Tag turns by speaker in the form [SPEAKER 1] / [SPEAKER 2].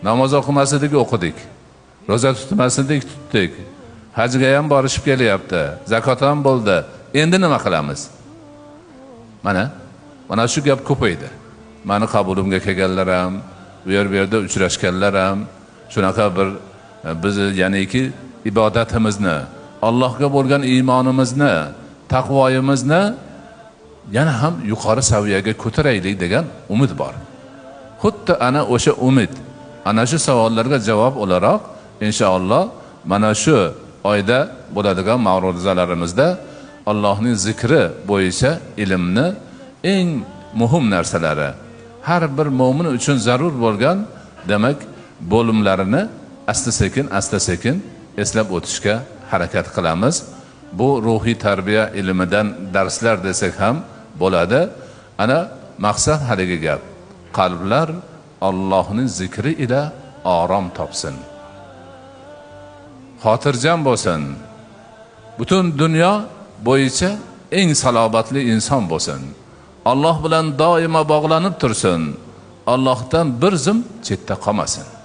[SPEAKER 1] Namoz o'qimas edik, o'qidik. Roza tutmas edik, tutdik. Hajga ham borishib kelyapti. Zakot ham bo'ldi. Endi nima qilamiz? Mana shu gap ko'paydi. Meni qabulimga kelganlar ham, bu yerda uchrashganlar ham shunaqa bir biz ya'niki ibodatimizni, Allohga bo'lgan iymonimizni, taqvoyimizni yana ham yuqori saviyaga ko'taraylik degan umid bor. Xuddi ana o'sha umid, ana shu savollarga javob o'laroq inshaalloh mana shu oyda bo'ladigan ma'ruzalarimizda Allohning zikri bo'yicha ilmni eng muhim narsalari, har bir mo'min uchun zarur bo'lgan demak bo'limlarini asta sekin eslab o'tishga harakat qilamiz. Bu ruhiy tarbiya ilmidan darslar desak ham bo'ladi. Ana maqsad haligi gap. Qalblar Allohning zikri ila orom topsin. Xotirjam bo'lsin. Butun dunyo bo'yicha eng salobatli inson bo'lsin. Alloh bilan doimo bog'lanib tursin. Allohdan bir zum chetda qolmasin.